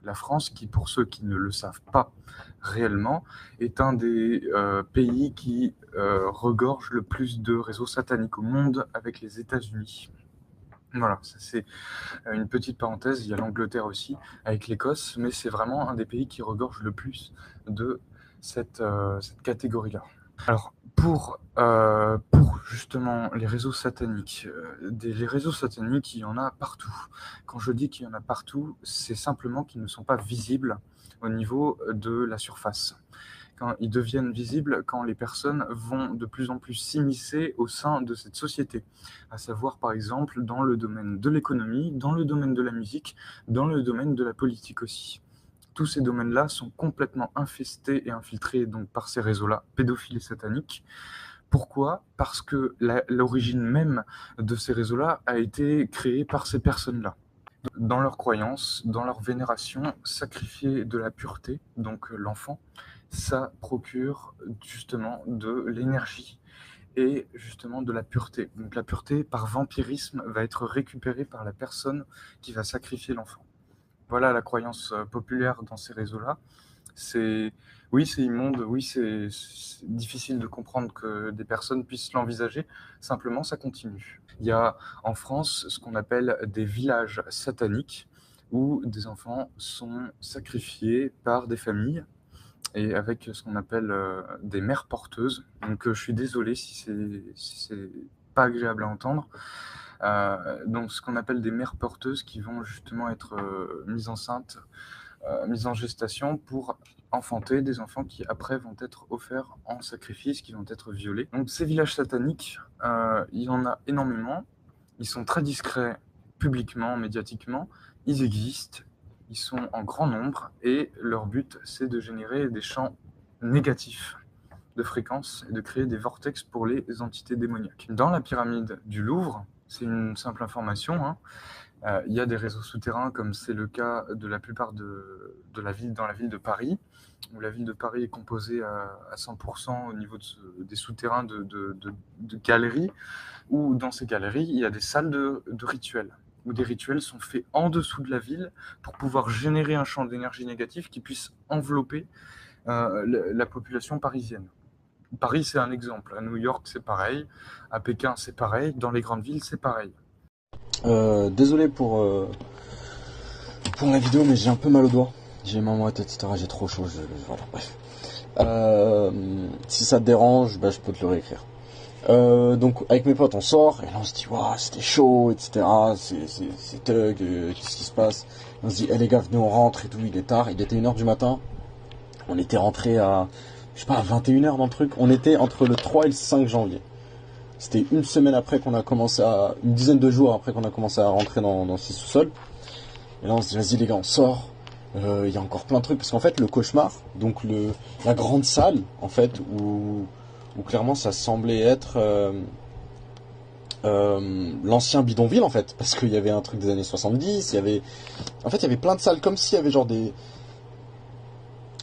La France, qui pour ceux qui ne le savent pas réellement, est un des pays qui regorge le plus de réseaux sataniques au monde avec les États-Unis. Voilà, ça c'est une petite parenthèse. Il y a l'Angleterre aussi avec l'Écosse, mais c'est vraiment un des pays qui regorge le plus de cette catégorie-là. Alors, pour justement les réseaux sataniques, les réseaux sataniques, il y en a partout. Quand je dis qu'il y en a partout, c'est simplement qu'ils ne sont pas visibles au niveau de la surface. Quand ils deviennent visibles quand les personnes vont de plus en plus s'immiscer au sein de cette société, à savoir par exemple dans le domaine de l'économie, dans le domaine de la musique, dans le domaine de la politique aussi. Tous ces domaines-là sont complètement infestés et infiltrés donc par ces réseaux-là, pédophiles et sataniques. Pourquoi? Parce que l'origine même de ces réseaux-là a été créée par ces personnes-là. Dans leurs croyances, dans leur vénération, sacrifier de la pureté, donc l'enfant, ça procure justement de l'énergie et justement de la pureté. Donc la pureté, par vampirisme, va être récupérée par la personne qui va sacrifier l'enfant. Voilà la croyance populaire dans ces réseaux-là. Oui, c'est immonde, oui, c'est difficile de comprendre que des personnes puissent l'envisager. Simplement, ça continue. Il y a en France ce qu'on appelle des villages sataniques où des enfants sont sacrifiés par des familles et avec ce qu'on appelle des mères porteuses. Donc, je suis désolé si c'est pas agréable à entendre. Donc, ce qu'on appelle des mères porteuses qui vont justement être mises enceintes, mises en gestation pour enfanter des enfants qui après vont être offerts en sacrifice, qui vont être violés. Donc ces villages sataniques, il y en a énormément. Ils sont très discrets publiquement, médiatiquement. Ils existent, ils sont en grand nombre et leur but c'est de générer des champs négatifs de fréquences et de créer des vortex pour les entités démoniaques. Dans la pyramide du Louvre, c'est une simple information, hein, il y a des réseaux souterrains, comme c'est le cas de la plupart de la ville, dans la ville de Paris, où la ville de Paris est composée à 100% au niveau des souterrains de galeries, où dans ces galeries, il y a des salles de rituels, où des rituels sont faits en dessous de la ville pour pouvoir générer un champ d'énergie négatif qui puisse envelopper la population parisienne. Paris, c'est un exemple. À New York, c'est pareil. À Pékin, c'est pareil. Dans les grandes villes, c'est pareil. Désolé pour la vidéo, mais j'ai un peu mal au doigt. J'ai ma moite, etc. J'ai trop chaud. Voilà, bref. Si ça te dérange, bah, je peux te le réécrire. Donc avec mes potes on sort et là on se dit waouh c'était chaud, etc. C'est thug, qu'est-ce qui se passe? On se dit les gars venez on rentre et tout, il est tard, il était 1h du matin. On était rentré à je sais pas à 21h dans le truc. On était entre le 3 et le 5 janvier. C'était une semaine après qu'on a commencé une dizaine de jours après qu'on a commencé à rentrer dans ces sous-sols. Et là on se dit vas-y les gars on sort. Il y a encore plein de trucs parce qu'en fait le cauchemar, donc la grande salle en fait où clairement ça semblait être l'ancien bidonville en fait, parce qu'il y avait un truc des années 70, il y avait plein de salles comme s'il y avait genre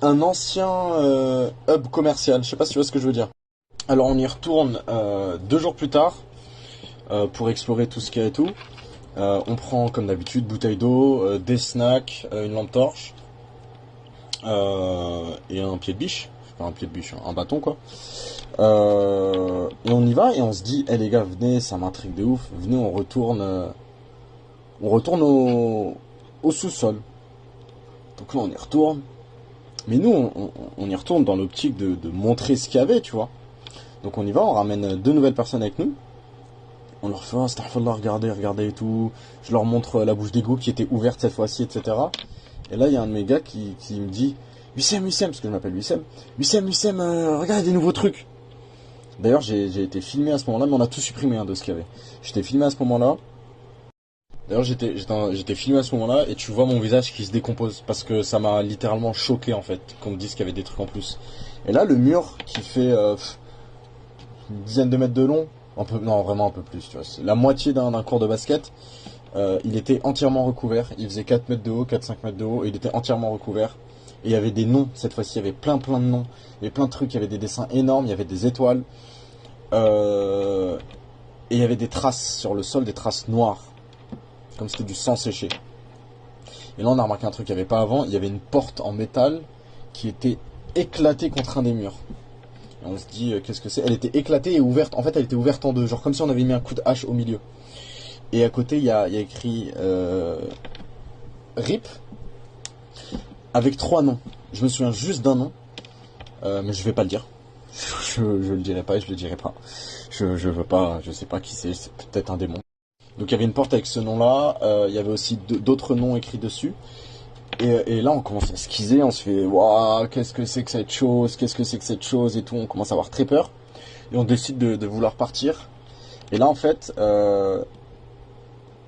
un ancien hub commercial, je sais pas si tu vois ce que je veux dire. Alors on y retourne 2 jours plus tard pour explorer tout ce qu'il y a et tout. On prend comme d'habitude bouteille d'eau, des snacks, une lampe torche et un pied de biche, enfin un pied de biche, un bâton quoi. Et on y va et on se dit, les gars, venez, ça m'intrigue de ouf. Venez, on retourne au sous-sol. Donc là, on y retourne. Mais nous, on y retourne dans l'optique de montrer ce qu'il y avait, tu vois. Donc on y va, on ramène 2 nouvelles personnes avec nous. On leur fait, astaghfirullah, regardez et tout. Je leur montre la bouche d'égout qui était ouverte cette fois-ci, etc. Et là, il y a un de mes gars qui me dit, Wissem, parce que je m'appelle Wissem. Wissem, regarde des nouveaux trucs. D'ailleurs, j'ai été filmé à ce moment-là, mais on a tout supprimé de ce qu'il y avait. J'étais filmé à ce moment-là. D'ailleurs, j'étais filmé à ce moment-là et tu vois mon visage qui se décompose parce que ça m'a littéralement choqué en fait qu'on me dise qu'il y avait des trucs en plus. Et là, le mur qui fait une dizaine de mètres de long, non vraiment un peu plus, tu vois, c'est la moitié d'un court de basket. Il était entièrement recouvert. Il faisait 4 mètres de haut, 4-5 mètres de haut et il était entièrement recouvert. Et il y avait des noms cette fois-ci, il y avait plein de noms, il y avait plein de trucs, il y avait des dessins énormes, il y avait des étoiles. Et il y avait des traces sur le sol, des traces noires, comme c'était du sang séché. Et là, on a remarqué un truc qu'il n'y avait pas avant. Il y avait une porte en métal qui était éclatée contre un des murs. Et on se dit, qu'est-ce que c'est? Elle était éclatée et ouverte. En fait, elle était ouverte en deux. Genre comme si on avait mis un coup de hache au milieu. Et à côté, il y a écrit RIP avec 3 noms. Je me souviens juste d'un nom. Mais je vais pas le dire. Je le dirai pas et je le dirai pas. Je veux pas, je sais pas qui c'est peut-être un démon. Donc il y avait une porte avec ce nom-là, il y avait aussi d'autres noms écrits dessus. Et là on commence à esquiser, on se fait waouh, qu'est-ce que c'est que cette chose, qu'est-ce que c'est que cette chose et tout, on commence à avoir très peur. Et on décide de vouloir partir. Et là en fait,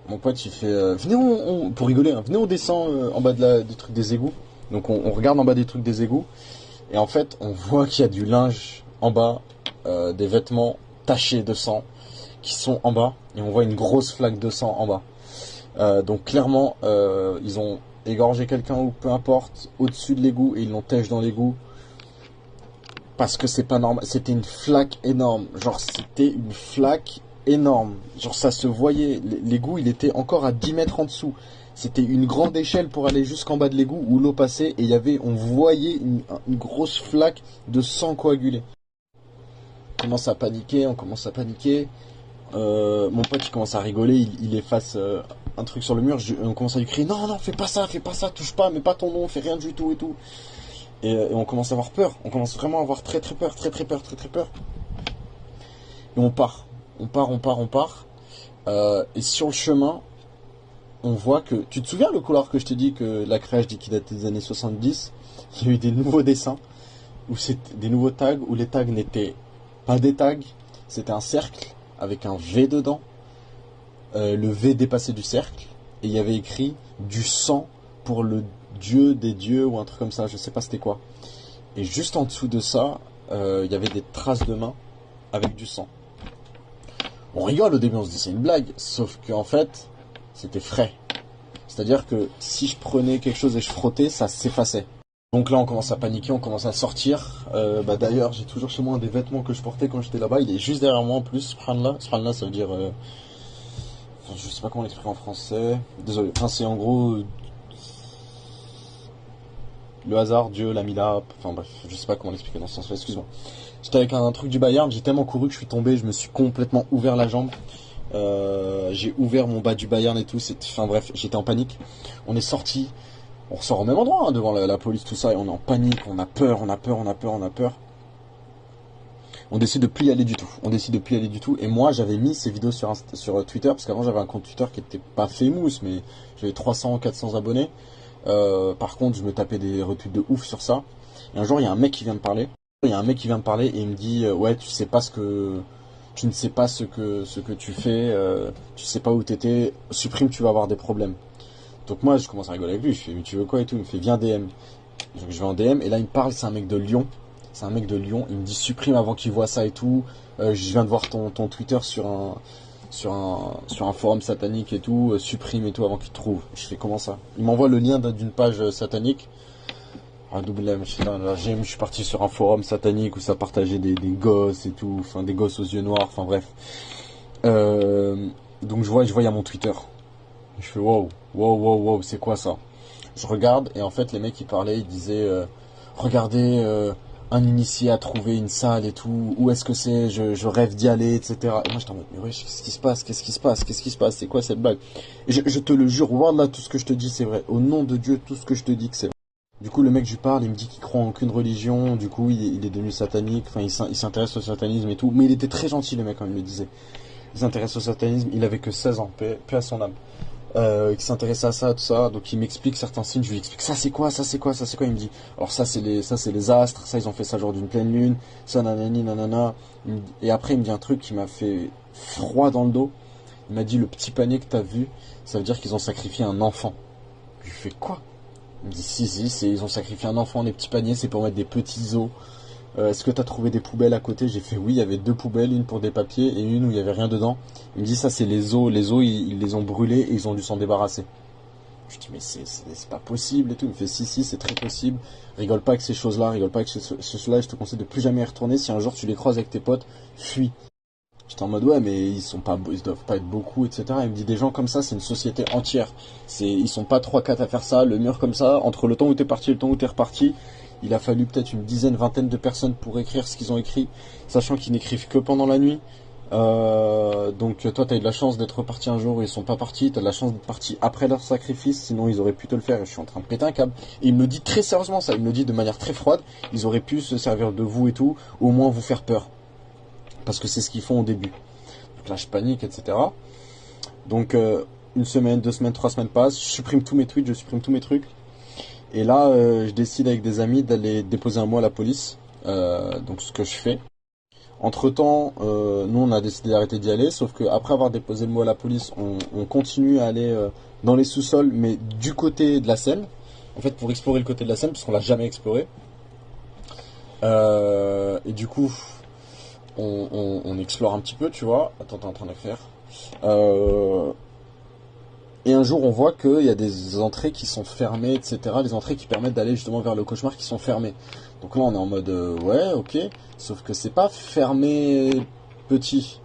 mon pote il fait venez pour rigoler, hein, venez on descend en bas des trucs des égouts. Donc on regarde en bas des trucs des égouts. Et en fait on voit qu'il y a du linge en bas, des vêtements tachés de sang qui sont en bas. Et on voit une grosse flaque de sang en bas. Donc clairement ils ont égorgé quelqu'un ou peu importe au-dessus de l'égout et ils l'ont têche dans l'égout. Parce que c'est pas normal, c'était une flaque énorme. Genre c'était une flaque énorme. Genre ça se voyait, l'égout il était encore à 10 mètres en dessous. C'était une grande échelle pour aller jusqu'en bas de l'égout où l'eau passait et il y avait, on voyait une grosse flaque de sang coagulé. On commence à paniquer, mon pote il commence à rigoler, il efface un truc sur le mur, on commence à lui crier non, fais pas ça, touche pas, mets pas ton nom, fais rien du tout et tout. Et on commence à avoir peur, on commence vraiment à avoir très peur. Et on part. Et sur le chemin, on voit que... Tu te souviens le couloir que je t'ai dit que la crèche dit qu'il datait des années 70? Il y a eu des nouveaux dessins, où c'était des nouveaux tags, où les tags n'étaient pas des tags, c'était un cercle avec un V dedans. Le V dépassait du cercle, et il y avait écrit du sang pour le dieu des dieux, ou un truc comme ça, je sais pas c'était quoi. Et juste en dessous de ça, il y avait des traces de mains avec du sang. On rigole au début, on se dit c'est une blague, sauf qu'en fait, c'était frais. C'est-à-dire que si je prenais quelque chose et je frottais, ça s'effaçait. Donc là, on commence à paniquer, on commence à sortir. D'ailleurs, j'ai toujours chez moi un des vêtements que je portais quand j'étais là-bas. Il est juste derrière moi en plus, subhanallah. Subhanallah, ça veut dire... je sais pas comment l'exprimer en français. Désolé. Enfin, c'est en gros... le hasard, Dieu l'a mis là. Enfin bref, je sais pas comment l'expliquer dans ce sens-là, excuse-moi. J'étais avec un truc du Bayern, j'ai tellement couru que je suis tombé, je me suis complètement ouvert la jambe. J'ai ouvert mon bas du Bayern et tout, enfin bref, j'étais en panique. On est sorti, on ressort au même endroit, hein, devant la police, tout ça, et on est en panique, on a peur. On décide de plus y aller du tout. Et moi, j'avais mis ces vidéos sur Twitter, parce qu'avant j'avais un compte Twitter qui était pas famous, mais j'avais 300-400 abonnés. Par contre, je me tapais des retweets de ouf sur ça. Et un jour, il y a un mec qui vient me parler. Et il me dit ouais, tu ne sais pas ce que tu fais, tu sais pas où t'étais, supprime, tu vas avoir des problèmes. Donc moi, je commence à rigoler avec lui. Je fais mais tu veux quoi et tout. Il me fait viens DM. Donc je vais en DM et là il me parle, c'est un mec de Lyon. Il me dit supprime avant qu'il voit ça et tout. Je viens de voir ton Twitter sur un forum satanique et tout, supprime et tout avant qu'il te trouve. Je fais comment ça? Il m'envoie le lien d'une page satanique. Je suis parti sur un forum satanique où ça partageait des gosses et tout, enfin des gosses aux yeux noirs, enfin bref. Donc je vois il y a mon Twitter. Je fais wow, c'est quoi ça? Je regarde et en fait les mecs qui parlaient, ils disaient regardez, un initié a trouvé une salle et tout, où est-ce que c'est, je rêve d'y aller, etc. Et moi j'étais en mode, mais wesh, qu'est-ce qui se passe, c'est quoi cette blague? Et je te le jure, wallah, tout ce que je te dis c'est vrai, au nom de Dieu, tout ce que je te dis que c'est vrai. Du coup le mec je lui parle, il me dit qu'il croit en aucune religion, du coup il est devenu satanique, enfin il s'intéresse au satanisme et tout, mais il était très gentil le mec quand il me le disait. Il s'intéresse au satanisme, il avait que 16 ans, paix à son âme. Qui s'intéresse à ça, tout ça, donc il m'explique certains signes, je lui explique ça c'est quoi, il me dit alors ça c'est les astres, ça ils ont fait ça genre d'une pleine lune, ça nanani nanana, et après il me dit un truc qui m'a fait froid dans le dos, il m'a dit le petit panier que t'as vu, ça veut dire qu'ils ont sacrifié un enfant. Je lui fais quoi? Il me dit si, ils ont sacrifié un enfant, les petits paniers c'est pour mettre des petits os. Est-ce que t'as trouvé des poubelles à côté? J'ai fait oui, il y avait 2 poubelles, une pour des papiers et une où il y avait rien dedans. Il me dit ça c'est les os, ils les ont brûlés et ils ont dû s'en débarrasser. Je dis mais c'est pas possible et tout. Il me fait si c'est très possible. Rigole pas avec ces choses-là, je te conseille de plus jamais y retourner. Si un jour tu les croises avec tes potes, fuis. J'étais en mode ouais, mais ils doivent pas être beaucoup, etc. Il me dit des gens comme ça, c'est une société entière. Ils sont pas trois quatre à faire ça, le mur comme ça. Entre le temps où t'es parti et le temps où t'es reparti, il a fallu peut-être une dizaine, vingtaine de personnes pour écrire ce qu'ils ont écrit, sachant qu'ils n'écrivent que pendant la nuit. Donc toi t'as eu de la chance d'être reparti un jour où ils sont pas partis, t'as de la chance d'être parti après leur sacrifice, sinon ils auraient pu te le faire et je suis en train de péter un câble. Et il me le dit très sérieusement ça, il me le dit de manière très froide, ils auraient pu se servir de vous et tout, au moins vous faire peur. Parce que c'est ce qu'ils font au début. Donc là je panique, etc. Donc une semaine, 2 semaines, 3 semaines passent, je supprime tous mes tweets, je supprime tous mes trucs. Et là je décide avec des amis d'aller déposer un mot à la police, donc ce que je fais. Entre temps, nous on a décidé d'arrêter d'y aller, sauf qu'après avoir déposé le mot à la police, on continue à aller dans les sous-sols, mais du côté de la Seine, en fait pour explorer le côté de la Seine, parce qu'on l'a jamais exploré. Et du coup, on explore un petit peu, tu vois. Attends, t'es en train de faire. Et un jour, on voit qu'il y a des entrées qui sont fermées, etc. Les entrées qui permettent d'aller justement vers le cauchemar qui sont fermées. Donc là, on est en mode ouais, ok. Sauf que c'est pas fermé petit.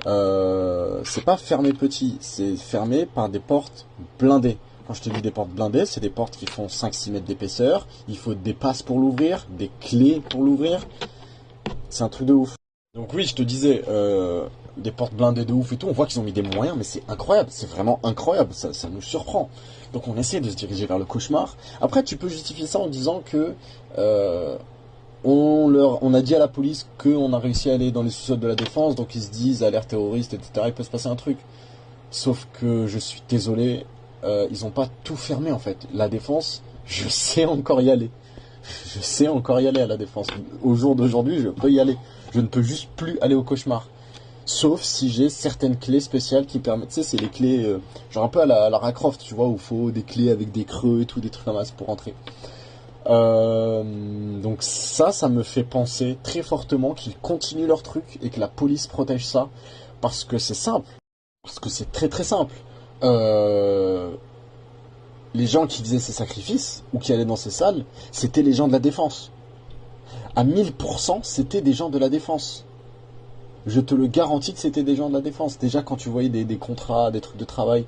C'est pas fermé petit. C'est fermé par des portes blindées. Quand je te dis des portes blindées, c'est des portes qui font 5-6 mètres d'épaisseur. Il faut des passes pour l'ouvrir, des clés pour l'ouvrir. C'est un truc de ouf. Donc oui, je te disais, des portes blindées de ouf et tout, on voit qu'ils ont mis des moyens, mais c'est incroyable, c'est vraiment incroyable, ça nous surprend. Donc on essaie de se diriger vers le cauchemar. Après, tu peux justifier ça en disant que on a dit à la police qu'on a réussi à aller dans les sous-sols de la défense, donc ils se disent alerte terroriste, etc. Il peut se passer un truc. Sauf que je suis désolé, ils ont pas tout fermé en fait. La défense, je sais encore y aller. Je sais encore y aller à la défense. Au jour d'aujourd'hui, je peux y aller. Je ne peux juste plus aller au cauchemar. Sauf si j'ai certaines clés spéciales qui me permettent. Tu sais, c'est les clés, genre un peu à la Lara Croft, tu vois, où il faut des clés avec des creux et tout, des trucs comme ça pour entrer. Donc ça me fait penser très fortement qu'ils continuent leur truc et que la police protège ça. Parce que c'est simple. Parce que c'est très très simple. Les gens qui faisaient ces sacrifices, ou qui allaient dans ces salles, c'était les gens de la défense. À 1000%, c'était des gens de la défense. Je te le garantis que c'était des gens de la défense. Déjà, quand tu voyais des contrats, des trucs de travail,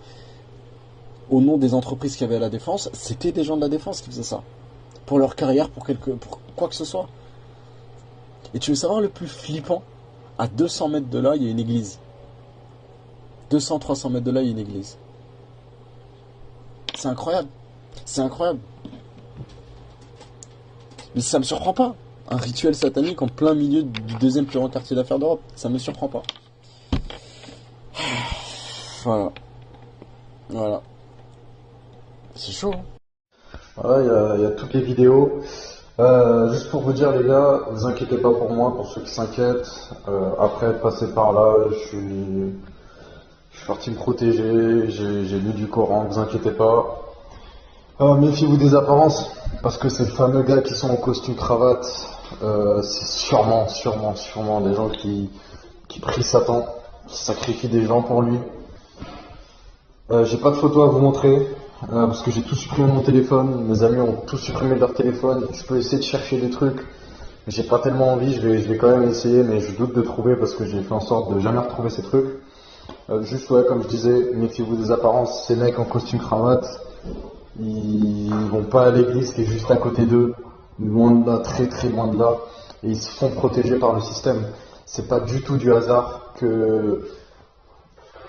au nom des entreprises qui avaient à la défense, c'était des gens de la défense qui faisaient ça. Pour leur carrière, pour quoi que ce soit. Et tu veux savoir le plus flippant? À 200 mètres de là, il y a une église. 200-300 mètres de là, il y a une église. C'est incroyable. C'est incroyable. Mais ça me surprend pas. Un rituel satanique en plein milieu du deuxième plus grand quartier d'affaires d'Europe, ça me surprend pas. Voilà. Voilà. C'est chaud, hein. Voilà, il y a toutes les vidéos. Juste pour vous dire les gars, vous inquiétez pas pour moi, pour ceux qui s'inquiètent. Après être passé par là, je suis parti me protéger, j'ai lu du Coran, vous inquiétez pas. Méfiez-vous des apparences, parce que ces fameux gars qui sont en costume cravate, c'est sûrement des gens qui prient Satan, qui sacrifient des gens pour lui. J'ai pas de photos à vous montrer, parce que j'ai tout supprimé de mon téléphone, mes amis ont tout supprimé de leur téléphone, je peux essayer de chercher des trucs, mais j'ai pas tellement envie, je vais quand même essayer, mais je doute de trouver parce que j'ai fait en sorte de jamais retrouver ces trucs. Juste ouais, comme je disais, méfiez-vous des apparences, ces mecs en costume cravate, ils vont pas à l'église qui est juste à côté d'eux, loin de là, très très loin de là, et ils se font protéger par le système. C'est pas du tout du hasard que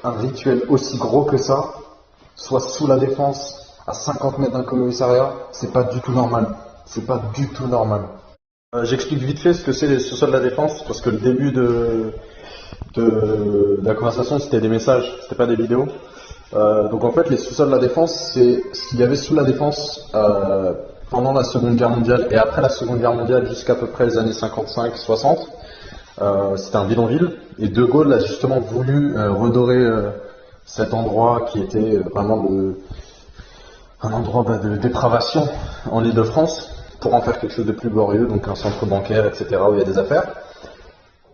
un rituel aussi gros que ça soit sous la défense, à 50 mètres d'un commissariat, c'est pas du tout normal. C'est pas du tout normal. J'explique vite fait ce que c'est les sous-sols de la défense, parce que le début de la conversation c'était des messages, c'était pas des vidéos. Donc en fait les sous-sols de la défense c'est ce qu'il y avait sous la défense pendant la Seconde Guerre mondiale et après la Seconde Guerre mondiale jusqu'à peu près les années 55-60. C'était un bidonville et De Gaulle a justement voulu redorer cet endroit qui était vraiment un endroit de dépravation en Île-de-France pour en faire quelque chose de plus glorieux, donc un centre bancaire, etc. où il y a des affaires.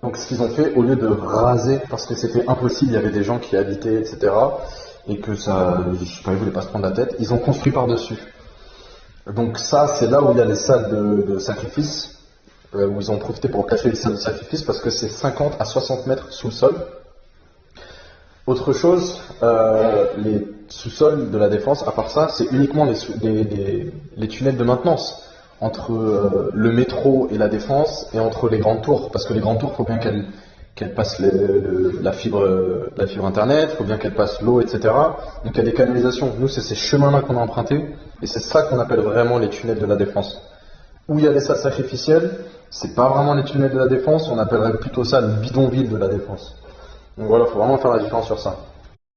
Donc ce qu'ils ont fait, au lieu de raser, parce que c'était impossible, il y avait des gens qui y habitaient, etc., et que ça, je sais pas, ils voulaient pas se prendre la tête, ils ont construit par-dessus. Donc ça, c'est là où il y a les salles de sacrifice, où ils ont profité pour cacher les salles de sacrifice parce que c'est 50 à 60 mètres sous le sol. Autre chose, les sous-sols de la Défense, à part ça, c'est uniquement les tunnels de maintenance entre le métro et la Défense et entre les grandes tours. Parce que les grandes tours, il faut bien qu'elles passent la fibre Internet, il faut bien qu'elles passent l'eau, etc. Donc il y a des canalisations. Nous, c'est ces chemins-là qu'on a empruntés et c'est ça qu'on appelle vraiment les tunnels de la Défense. Où il y a des salles sacrificielles, c'est pas vraiment les tunnels de la Défense, on appellerait plutôt ça le bidonville de la Défense. Donc voilà, il faut vraiment faire la différence sur ça.